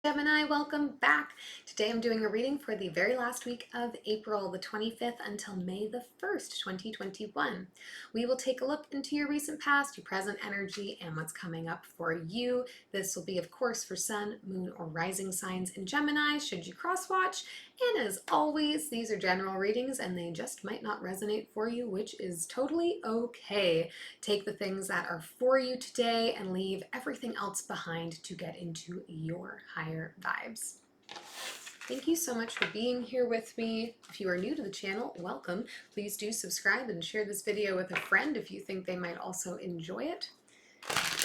Gemini, welcome back. Today I'm doing a reading for the very last week of April, the 25th until May the 1st, 2021. We will take a look into your recent past, your present energy, and what's coming up for you. This will be, of course, for Sun, Moon, or Rising signs in Gemini, should you cross-watch. And as always, these are general readings and they just might not resonate for you, which is totally okay. Take the things that are for you today and leave everything else behind to get into your higher vibes. Thank you so much for being here with me. If you are new to the channel, welcome. Please do subscribe and share this video with a friend if you think they might also enjoy it.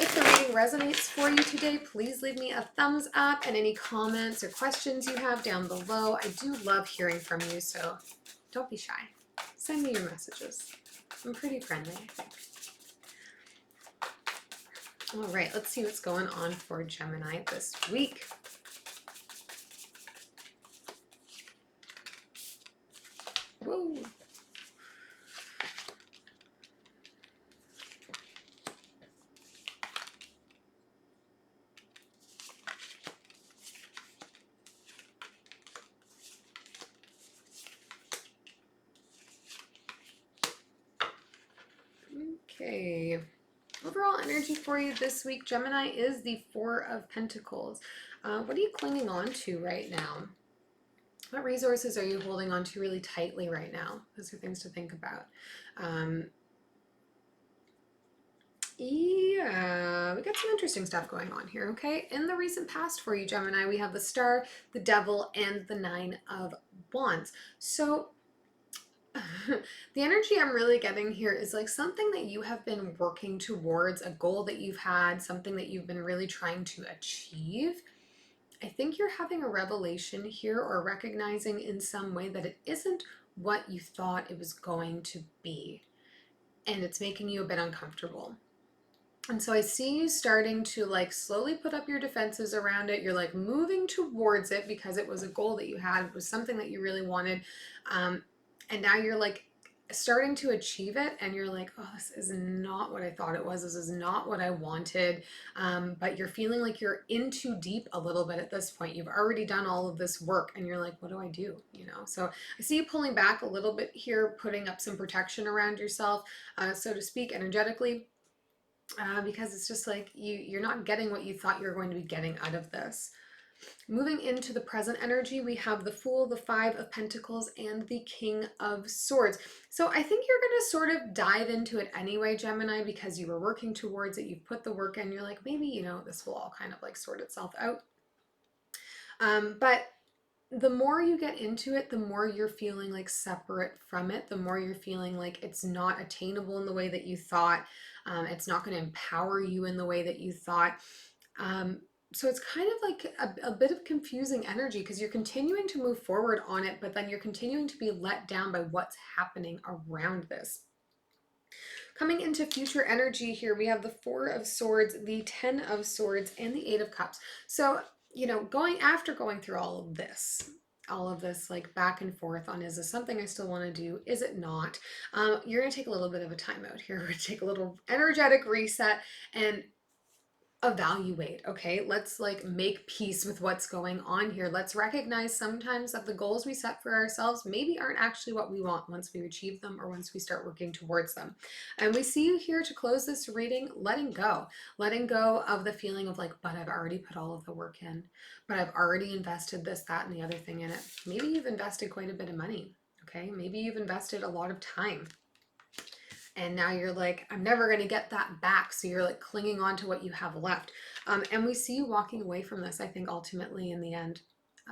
If the reading resonates for you today, please leave me a thumbs up and any comments or questions you have down below. I do love hearing from you, so don't be shy. Send me your messages. I'm pretty friendly, I think. All right, let's see what's going on for Gemini this week. Whoa. Okay. Overall energy for you this week, Gemini, is the Four of Pentacles. What are you clinging on to right now? What resources are you holding on to really tightly right now? Those are things to think about. Yeah, we got some interesting stuff going on here, okay? In the recent past for you, Gemini, we have the Star, the Devil, and the Nine of Wands. So the energy I'm really getting here is like something that you have been working towards, a goal that you've had, something that you've been really trying to achieve. I think you're having a revelation here or recognizing in some way that it isn't what you thought it was going to be. And it's making you a bit uncomfortable. And so I see you starting to like slowly put up your defenses around it. You're like moving towards it because it was a goal that you had. It was something that you really wanted. And now you're like starting to achieve it and you're like, oh, this is not what I thought it was. This is not what I wanted. But you're feeling like you're in too deep a little bit at this point. You've already done all of this work and you're like, what do I do? You know, so I see you pulling back a little bit here, putting up some protection around yourself, so to speak, energetically. Because it's just like you're not getting what you thought you were going to be getting out of this. Moving into the present energy, we have the Fool, the Five of Pentacles, and the King of Swords. So I think you're going to sort of dive into it anyway, Gemini, because you were working towards it. You've put the work in. You're like, maybe, you know, this will all kind of like sort itself out. But the more you get into it, the more you're feeling like separate from it, the more you're feeling like it's not attainable in the way that you thought. It's not going to empower you in the way that you thought. So it's kind of like a bit of confusing energy because you're continuing to move forward on it, but then you're continuing to be let down by what's happening around this. Coming into future energy here, we have the Four of Swords, the Ten of Swords, and the Eight of Cups. So, you know, going through all of this like back and forth on, is this something I still want to do? Is it not? You're going to take a little bit of a time out here. We're going to take a little energetic reset and evaluate. Okay, let's like make peace with what's going on here. Let's recognize sometimes that the goals we set for ourselves maybe aren't actually what we want once we achieve them or once we start working towards them. And we see you here to close this reading letting go of the feeling of like, but I've already put all of the work in, but I've already invested this, that, and the other thing in it. Maybe you've invested quite a bit of money. Okay, maybe you've invested a lot of time. And now you're like, I'm never going to get that back. So you're like clinging on to what you have left. And we see you walking away from this, I think, ultimately in the end.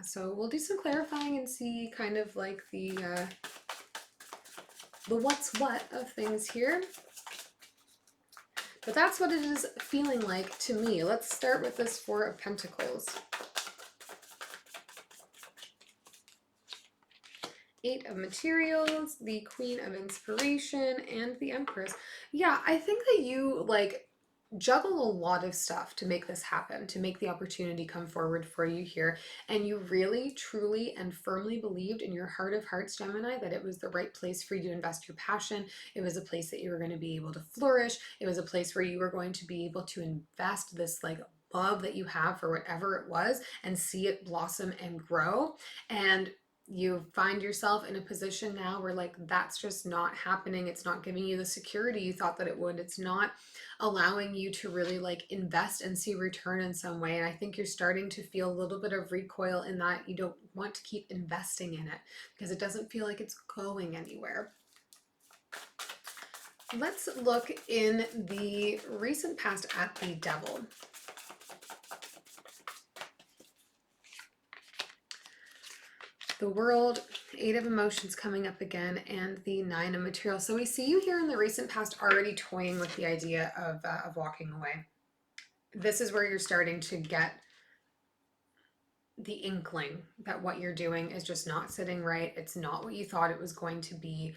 So we'll do some clarifying and see kind of like the what's what of things here. But that's what it is feeling like to me. Let's start with this Four of Pentacles. Eight of Materials, the Queen of Inspiration, and the Empress. Yeah, I think that you like juggle a lot of stuff to make this happen, to make the opportunity come forward for you here. And you really, truly, and firmly believed in your heart of hearts, Gemini, that it was the right place for you to invest your passion. It was a place that you were going to be able to flourish. It was a place where you were going to be able to invest this like love that you have for whatever it was and see it blossom and grow. And you find yourself in a position now where like that's just not happening. It's not giving you the security you thought that it would. It's not allowing you to really like invest and see return in some way. And I think you're starting to feel a little bit of recoil in that you don't want to keep investing in it because it doesn't feel like it's going anywhere. Let's look in the recent past at the Devil. The World, Eight of Emotions coming up again, and the Nine of Material. So we see you here in the recent past already toying with the idea of walking away. This is where you're starting to get the inkling that what you're doing is just not sitting right. It's not what you thought it was going to be.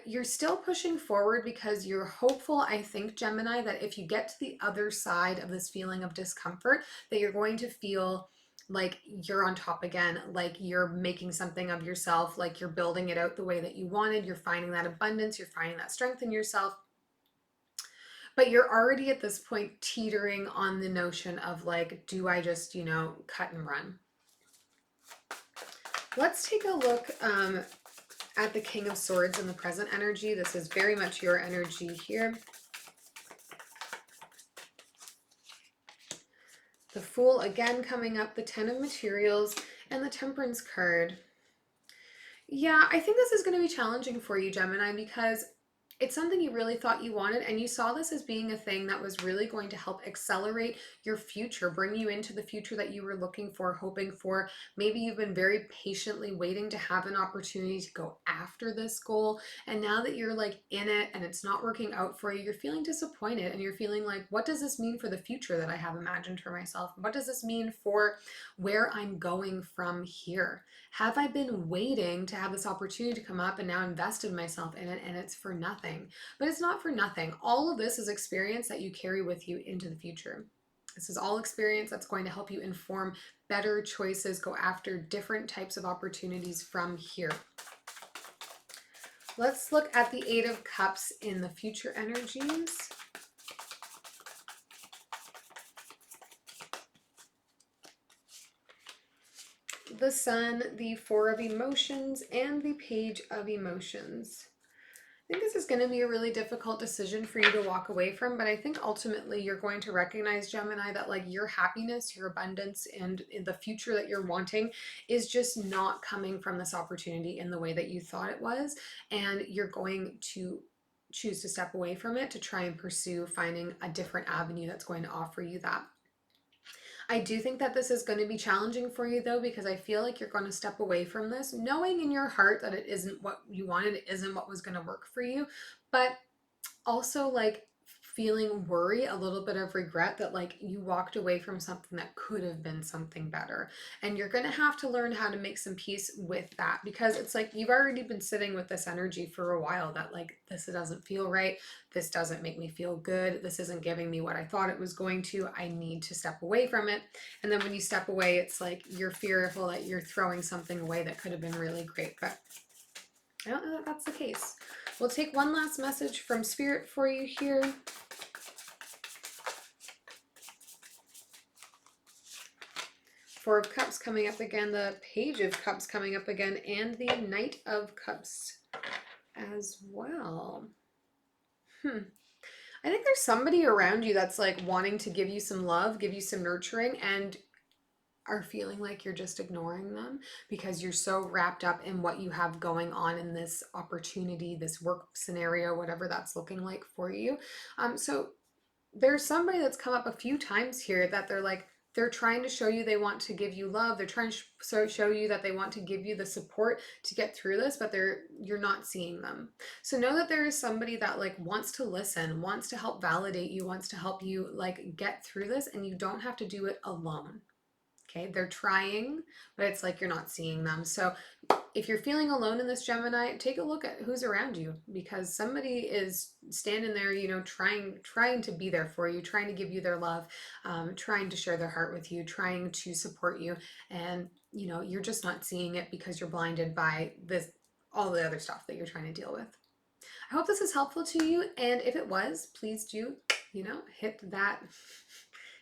You're still pushing forward because you're hopeful, I think, Gemini, that if you get to the other side of this feeling of discomfort, that you're going to feel like you're on top again, like you're making something of yourself, like you're building it out the way that you wanted, you're finding that abundance, you're finding that strength in yourself. But you're already at this point teetering on the notion of like, do I just, you know, cut and run? Let's take a look at the King of Swords in the present energy. This is very much your energy here. The Fool again coming up, the Ten of Materials, and the Temperance card. Yeah, I think this is going to be challenging for you, Gemini, because it's something you really thought you wanted, and you saw this as being a thing that was really going to help accelerate your future, bring you into the future that you were looking for, hoping for. Maybe you've been very patiently waiting to have an opportunity to go after this goal, and now that you're like in it and it's not working out for you, you're feeling disappointed and you're feeling like, what does this mean for the future that I have imagined for myself? What does this mean for where I'm going from here? Have I been waiting to have this opportunity to come up and now invested myself in it and it's for nothing? But it's not for nothing. All of this is experience that you carry with you into the future. This is all experience that's going to help you inform better choices, go after different types of opportunities from here. Let's look at the Eight of Cups in the future energies. The Sun, the Four of Emotions, and the Page of Emotions. I think this is going to be a really difficult decision for you to walk away from, but I think ultimately you're going to recognize, Gemini, that like your happiness, your abundance, and the future that you're wanting is just not coming from this opportunity in the way that you thought it was, and you're going to choose to step away from it to try and pursue finding a different avenue that's going to offer you that. I do think that this is going to be challenging for you though, because I feel like you're going to step away from this knowing in your heart that it isn't what you wanted, it isn't what was going to work for you, but also like feeling worry, a little bit of regret that like you walked away from something that could have been something better. And you're going to have to learn how to make some peace with that, because it's like you've already been sitting with this energy for a while that like, this doesn't feel right. This doesn't make me feel good. This isn't giving me what I thought it was going to. I need to step away from it. And then when you step away, it's like you're fearful that you're throwing something away that could have been really great. But I don't know that that's the case. We'll take one last message from Spirit for you here. Four of Cups coming up again, the Page of Cups coming up again, and the Knight of Cups as well. I think there's somebody around you that's like wanting to give you some love, give you some nurturing, and are feeling like you're just ignoring them because you're so wrapped up in what you have going on in this opportunity, this work scenario, whatever that's looking like for you. So there's somebody that's come up a few times here that they're trying to show you they want to give you love. They're trying to show you that they want to give you the support to get through this, but you're not seeing them. So know that there is somebody that like wants to listen, wants to help validate you, wants to help you like get through this, and you don't have to do it alone. Okay, they're trying, but it's like you're not seeing them. So if you're feeling alone in this, Gemini, take a look at who's around you, because somebody is standing there, you know, trying to be there for you, trying to give you their love, trying to share their heart with you, trying to support you. And, you know, you're just not seeing it because you're blinded by all the other stuff that you're trying to deal with. I hope this is helpful to you. And if it was, please do, you know, hit that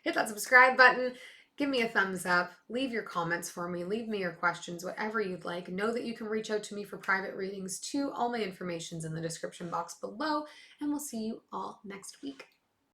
hit that subscribe button. Give me a thumbs up, leave your comments for me, leave me your questions, whatever you'd like. Know that you can reach out to me for private readings too. All my information's in the description box below, and we'll see you all next week.